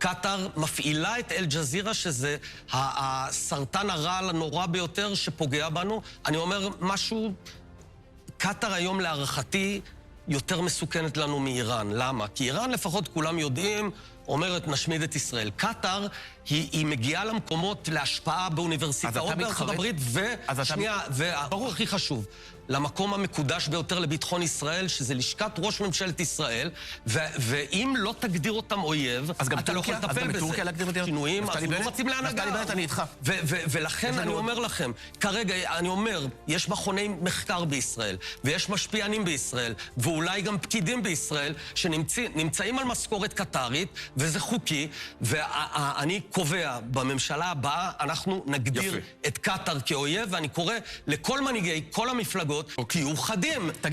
קטר מפעילה את אל-ג'זירה, שזה הסרטן הרעל הנורא ביותר שפוגע בנו. אני אומר משהו, קטר היום להערכתי יותר מסוכנת לנו מאיראן. למה? כי איראן לפחות כולם יודעים, אומרת נשמיד את ישראל. קטר היא מגיעה למקומות להשפעה באוניברסיטאות בארצות הברית, ושנייה, והכי חשוב, למקום המקודש ביותר לביטחון ישראל, שזה לשכת ראש ממשלת ישראל, ואם לא תגדיר אותם אויב, אתה לא יכול לטפל בזה. שינויים, אנחנו לא רוצים להנהגה. ולכן אני אומר לכם, כרגע אני אומר, יש מכוני מחקר בישראל, ויש משפיענים בישראל, ואולי גם פקידים בישראל, שנמצאים על משכורת קטרית, וזה חוקי, ואני קובע, בממשלה הבאה אנחנו נגדיר את קטר כאויב, ואני קורא לכל מנהיגי, כל המפלגות, כי יהיו חדים.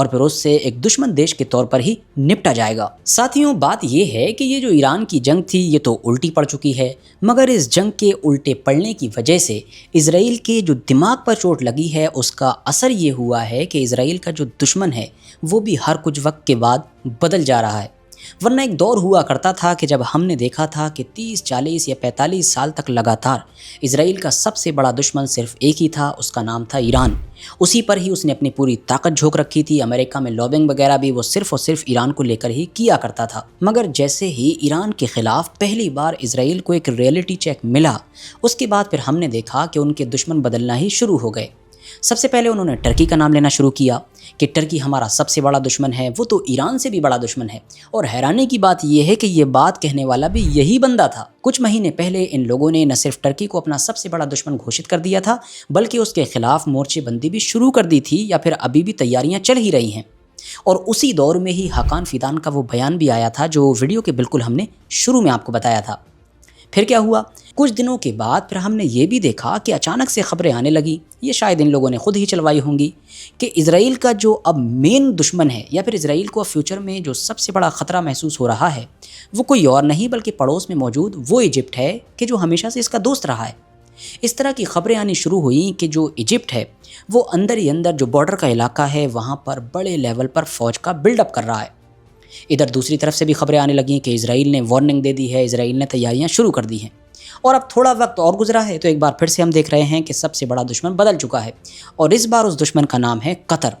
اور پھر اس سے ایک دشمن دیش کے طور پر ہی نپٹا جائے گا۔ ساتھیوں، بات یہ ہے کہ یہ جو ایران کی جنگ تھی یہ تو الٹی پڑ چکی ہے، مگر اس جنگ کے الٹے پڑنے کی وجہ سے اسرائیل کے جو دماغ پر چوٹ لگی ہے اس کا اثر یہ ہوا ہے کہ اسرائیل کا جو دشمن ہے وہ بھی ہر کچھ وقت کے بعد بدل جا رہا ہے۔ ورنہ ایک دور ہوا کرتا تھا کہ جب ہم نے دیکھا تھا کہ 30، 40 یا 45 سال تک لگاتار اسرائیل کا سب سے بڑا دشمن صرف ایک ہی تھا، اس کا نام تھا ایران۔ اسی پر ہی اس نے اپنی پوری طاقت جھونک رکھی تھی۔ امریکہ میں لابنگ وغیرہ بھی وہ صرف اور صرف ایران کو لے کر ہی کیا کرتا تھا۔ مگر جیسے ہی ایران کے خلاف پہلی بار اسرائیل کو ایک ریئلٹی چیک ملا، اس کے بعد پھر ہم نے دیکھا کہ ان کے دشمن بدلنا ہی شروع ہو گئے۔ سب سے پہلے انہوں نے ٹرکی کا نام لینا شروع کیا کہ ٹرکی ہمارا سب سے بڑا دشمن ہے، وہ تو ایران سے بھی بڑا دشمن ہے۔ اور حیرانی کی بات یہ ہے کہ یہ بات کہنے والا بھی یہی بندہ تھا۔ کچھ مہینے پہلے ان لوگوں نے نہ صرف ٹرکی کو اپنا سب سے بڑا دشمن گھوشت کر دیا تھا، بلکہ اس کے خلاف مورچے بندی بھی شروع کر دی تھی، یا پھر ابھی بھی تیاریاں چل ہی رہی ہیں۔ اور اسی دور میں ہی حقان فیدان کا وہ بیان بھی آیا تھا جو ویڈیو کے بالکل ہم نے شروع میں آپ کو بتایا تھا۔ پھر کیا ہوا؟ کچھ دنوں کے بعد پھر ہم نے یہ بھی دیکھا کہ اچانک سے خبریں آنے لگیں، یہ شاید ان لوگوں نے خود ہی چلوائی ہوں گی، کہ اسرائیل کا جو اب مین دشمن ہے، یا پھر اسرائیل کو اب فیوچر میں جو سب سے بڑا خطرہ محسوس ہو رہا ہے، وہ کوئی اور نہیں بلکہ پڑوس میں موجود وہ ایجپٹ ہے کہ جو ہمیشہ سے اس کا دوست رہا ہے۔ اس طرح کی خبریں آنی شروع ہوئیں کہ جو ایجپٹ ہے وہ اندر ہی اندر جو بارڈر کا علاقہ ہے وہاں پر بڑے لیول پر فوج کا بلڈ اپ کر رہا ہے۔ ادھر دوسری طرف سے بھی خبریں آنے لگیں کہ اسرائیل نے وارننگ دے دی ہے، اسرائیل نے تیاریاں شروع کر دی ہیں۔ اور اب تھوڑا وقت اور گزرا ہے تو ایک بار پھر سے ہم دیکھ رہے ہیں کہ سب سے بڑا دشمن بدل چکا ہے، اور اس بار اس دشمن کا نام ہے قطر۔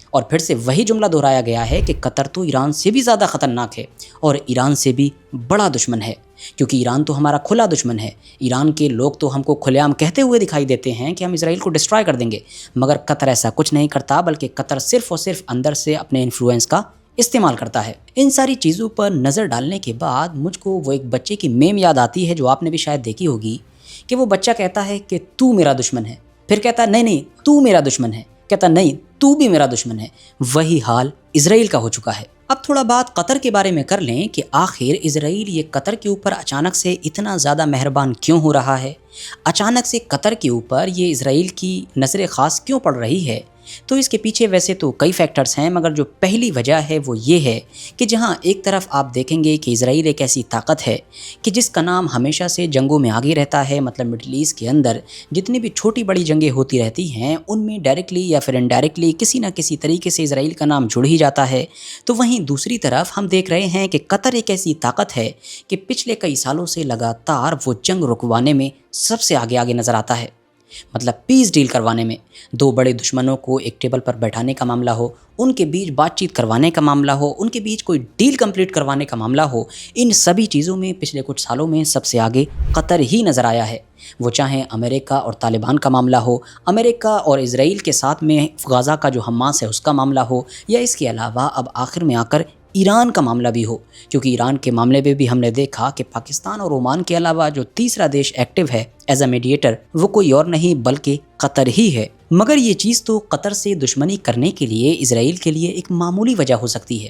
اور پھر سے وہی جملہ دہرایا گیا ہے کہ قطر تو ایران سے بھی زیادہ خطرناک ہے اور ایران سے بھی بڑا دشمن ہے، کیونکہ ایران تو ہمارا کھلا دشمن ہے۔ ایران کے لوگ تو ہم کو کھلے عام کہتے ہوئے دکھائی دیتے ہیں کہ ہم اسرائیل کو ڈسٹرائے کر دیں گے، مگر قطر ایسا کچھ نہیں کرتا، بلکہ قطر صرف اور صرف اندر سے اپنے انفلوئنس کا استعمال کرتا ہے۔ ان ساری چیزوں پر نظر ڈالنے کے بعد مجھ کو وہ ایک بچے کی میم یاد آتی ہے جو آپ نے بھی شاید دیکھی ہوگی، کہ وہ بچہ کہتا ہے کہ تو میرا دشمن ہے، پھر کہتا ہے نہیں تو میرا دشمن ہے، کہتا نہیں تو بھی میرا دشمن ہے۔ وہی حال اسرائیل کا ہو چکا ہے۔ اب تھوڑا بات قطر کے بارے میں کر لیں کہ آخر اسرائیل یہ قطر کے اوپر اچانک سے اتنا زیادہ مہربان کیوں ہو رہا ہے؟ اچانک سے قطر کے اوپر یہ اسرائیل کی نظر خاص کیوں پڑ رہی ہے؟ تو اس کے پیچھے ویسے تو کئی فیکٹرز ہیں، مگر جو پہلی وجہ ہے وہ یہ ہے کہ جہاں ایک طرف آپ دیکھیں گے کہ اسرائیل ایک ایسی طاقت ہے کہ جس کا نام ہمیشہ سے جنگوں میں آگے رہتا ہے، مطلب مڈل ایسٹ کے اندر جتنی بھی چھوٹی بڑی جنگیں ہوتی رہتی ہیں ان میں ڈائریکٹلی یا پھر انڈائریکٹلی کسی نہ کسی طریقے سے اسرائیل کا نام جڑ ہی جاتا ہے۔ تو وہیں دوسری طرف ہم دیکھ رہے ہیں کہ قطر ایک ایسی طاقت ہے کہ پچھلے کئی سالوں سے لگاتار وہ جنگ رکوانے میں سب سے آگے نظر آتا ہے، مطلب پیس ڈیل کروانے میں۔ دو بڑے دشمنوں کو ایک ٹیبل پر بیٹھانے کا معاملہ ہو، ان کے بیچ بات چیت کروانے کا معاملہ ہو، ان کے بیچ کوئی ڈیل کمپلیٹ کروانے کا معاملہ ہو، ان سبھی چیزوں میں پچھلے کچھ سالوں میں سب سے آگے قطر ہی نظر آیا ہے۔ وہ چاہے امریکہ اور طالبان کا معاملہ ہو، امریکہ اور اسرائیل کے ساتھ میں غزہ کا جو حماس ہے اس کا معاملہ ہو، یا اس کے علاوہ اب آخر میں آ کر ایران کا معاملہ بھی ہو، کیونکہ ایران کے معاملے میں بھی ہم نے دیکھا کہ پاکستان اور عمان کے علاوہ جو تیسرا دیش ایکٹیو ہے ایز اے میڈیٹر وہ کوئی اور نہیں بلکہ قطر ہی ہے۔ مگر یہ چیز تو قطر سے دشمنی کرنے کے لیے اسرائیل کے لیے ایک معمولی وجہ ہو سکتی ہے۔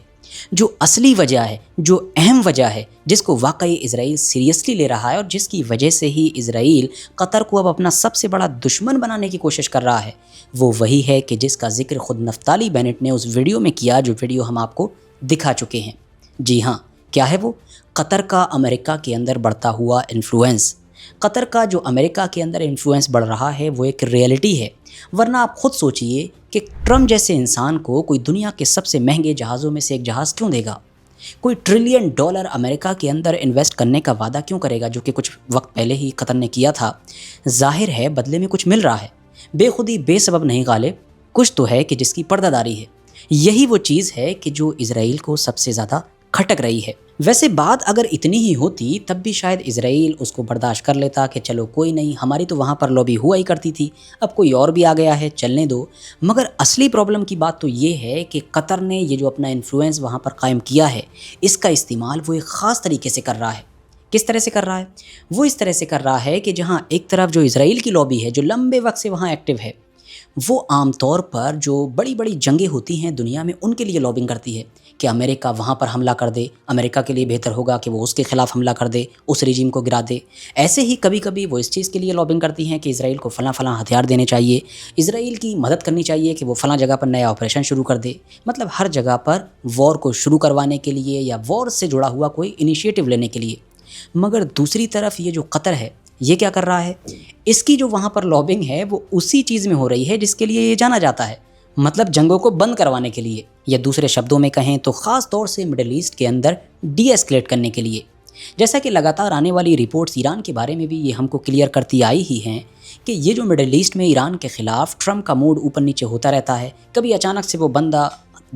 جو اصلی وجہ ہے، جو اہم وجہ ہے، جس کو واقعی اسرائیل سیریسلی لے رہا ہے اور جس کی وجہ سے ہی اسرائیل قطر کو اب اپنا سب سے بڑا دشمن بنانے کی کوشش کر رہا ہے، وہ وہی ہے کہ جس کا ذکر خود نفتالی بینٹ نے اس ویڈیو میں کیا، جو ویڈیو ہم آپ کو دکھا چکے ہیں۔ جی ہاں، کیا ہے وہ؟ قطر کا امریکہ کے اندر بڑھتا ہوا انفلوئنس۔ قطر کا جو امریکہ کے اندر انفلوئنس بڑھ رہا ہے وہ ایک ریئلٹی ہے، ورنہ آپ خود سوچئے کہ ٹرمپ جیسے انسان کو کوئی دنیا کے سب سے مہنگے جہازوں میں سے ایک جہاز کیوں دے گا؟ کوئی $1 ٹریلین امریکہ کے اندر انویسٹ کرنے کا وعدہ کیوں کرے گا، جو کہ کچھ وقت پہلے ہی قطر نے کیا تھا؟ ظاہر ہے بدلے میں کچھ مل رہا ہے، بے خودی بے سبب نہیں غالب، کچھ تو ہے کہ جس کی پردہ داری ہے۔ یہی وہ چیز ہے کہ جو اسرائیل کو سب سے زیادہ کھٹک رہی ہے۔ ویسے بات اگر اتنی ہی ہوتی تب بھی شاید اسرائیل اس کو برداشت کر لیتا کہ چلو کوئی نہیں، ہماری تو وہاں پر لابی ہوا ہی کرتی تھی، اب کوئی اور بھی آ گیا ہے، چلنے دو۔ مگر اصلی پرابلم کی بات تو یہ ہے کہ قطر نے یہ جو اپنا انفلوئنس وہاں پر قائم کیا ہے، اس کا استعمال وہ ایک خاص طریقے سے کر رہا ہے۔ کس طرح سے کر رہا ہے؟ وہ اس طرح سے کر رہا ہے کہ جہاں ایک طرف جو اسرائیل کی لابی ہے جو لمبے وقت سے وہاں ایکٹیو ہے، وہ عام طور پر جو بڑی بڑی جنگیں ہوتی ہیں دنیا میں ان کے لیے لابنگ کرتی ہے کہ امریکہ وہاں پر حملہ کر دے، امریکہ کے لیے بہتر ہوگا کہ وہ اس کے خلاف حملہ کر دے، اس رجیم کو گرا دے۔ ایسے ہی کبھی کبھی وہ اس چیز کے لیے لابنگ کرتی ہیں کہ اسرائیل کو فلاں فلاں ہتھیار دینے چاہیے، اسرائیل کی مدد کرنی چاہیے کہ وہ فلاں جگہ پر نیا آپریشن شروع کر دے، مطلب ہر جگہ پر وار کو شروع کروانے کے لیے یا وار سے جڑا ہوا کوئی انیشیٹو لینے کے لیے۔ مگر دوسری طرف یہ جو قطر ہے یہ کیا کر رہا ہے؟ اس کی جو وہاں پر لابنگ ہے وہ اسی چیز میں ہو رہی ہے جس کے لیے یہ جانا جاتا ہے، مطلب جنگوں کو بند کروانے کے لیے، یا دوسرے شبدوں میں کہیں تو خاص طور سے مڈل ایسٹ کے اندر ڈی ایسکلیٹ کرنے کے لیے۔ جیسا کہ لگاتار آنے والی رپورٹس ایران کے بارے میں بھی یہ ہم کو کلیئر کرتی آئی ہی ہیں کہ یہ جو مڈل ایسٹ میں ایران کے خلاف ٹرمپ کا موڈ اوپر نیچے ہوتا رہتا ہے، کبھی اچانک سے وہ بندہ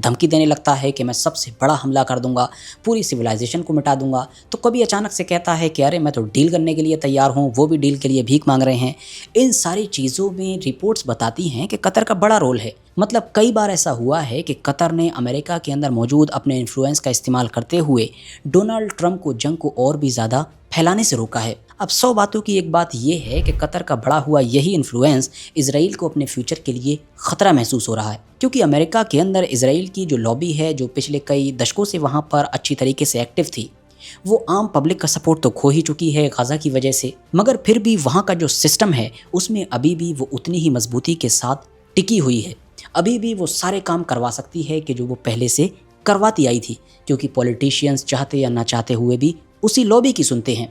دھمکی دینے لگتا ہے کہ میں سب سے بڑا حملہ کر دوں گا، پوری سویلائزیشن کو مٹا دوں گا، تو کبھی اچانک سے کہتا ہے کہ ارے میں تو ڈیل کرنے کے لیے تیار ہوں، وہ بھی ڈیل کے لیے بھیک مانگ رہے ہیں۔ ان ساری چیزوں میں رپورٹس بتاتی ہیں کہ قطر کا بڑا رول ہے، مطلب کئی بار ایسا ہوا ہے کہ قطر نے امریکہ کے اندر موجود اپنے انفلوئنس کا استعمال کرتے ہوئے ڈونلڈ ٹرمپ کو جنگ کو اور بھی زیادہ پھیلانے سے روکا ہے۔ اب 100 باتوں کی ایک بات یہ ہے کہ قطر کا بڑا ہوا یہی انفلوئنس اسرائیل کو اپنے فیوچر کے لیے خطرہ محسوس ہو رہا ہے، کیونکہ امریکہ کے اندر اسرائیل کی جو لابی ہے جو پچھلے کئی دشکوں سے وہاں پر اچھی طریقے سے ایکٹیو تھی، وہ عام پبلک کا سپورٹ تو کھو ہی چکی ہے غزہ کی وجہ سے، مگر پھر بھی وہاں کا جو سسٹم ہے اس میں ابھی بھی وہ اتنی ہی مضبوطی کے ساتھ ٹکی ہوئی ہے، ابھی بھی وہ سارے کام کروا سکتی ہے کہ جو وہ پہلے سے کرواتی آئی تھی، کیونکہ پولیٹیشینز چاہتے یا نہ چاہتے ہوئے بھی اسی لابی کی سنتے ہیں۔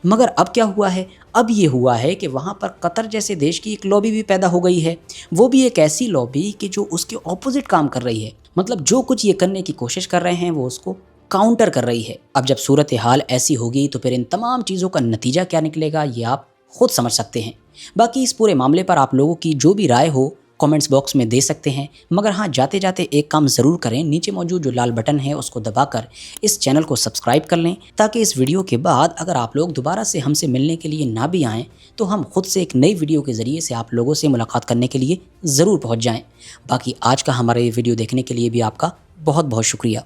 مگر اب کیا ہوا ہے؟ اب یہ ہوا ہے کہ وہاں پر قطر جیسے دیش کی ایک لابی بھی پیدا ہو گئی ہے، وہ بھی ایک ایسی لابی کہ جو اس کے اپوزٹ کام کر رہی ہے، مطلب جو کچھ یہ کرنے کی کوشش کر رہے ہیں وہ اس کو کاؤنٹر کر رہی ہے۔ اب جب صورتحال ایسی ہوگی تو پھر ان تمام چیزوں کا نتیجہ کیا نکلے گا یہ آپ خود سمجھ سکتے ہیں۔ باقی اس پورے معاملے پر آپ لوگوں کی جو بھی رائے ہو کامنٹس باکس میں دے سکتے ہیں، مگر ہاں جاتے جاتے ایک کام ضرور کریں، نیچے موجود جو لال بٹن ہے اس کو دبا کر اس چینل کو سبسکرائب کر لیں، تاکہ اس ویڈیو کے بعد اگر آپ لوگ دوبارہ سے ہم سے ملنے کے لیے نہ بھی آئیں تو ہم خود سے ایک نئی ویڈیو کے ذریعے سے آپ لوگوں سے ملاقات کرنے کے لیے ضرور پہنچ جائیں۔ باقی آج کا ہمارا یہ ویڈیو دیکھنے کے لیے بھی آپ کا بہت بہت شکریہ۔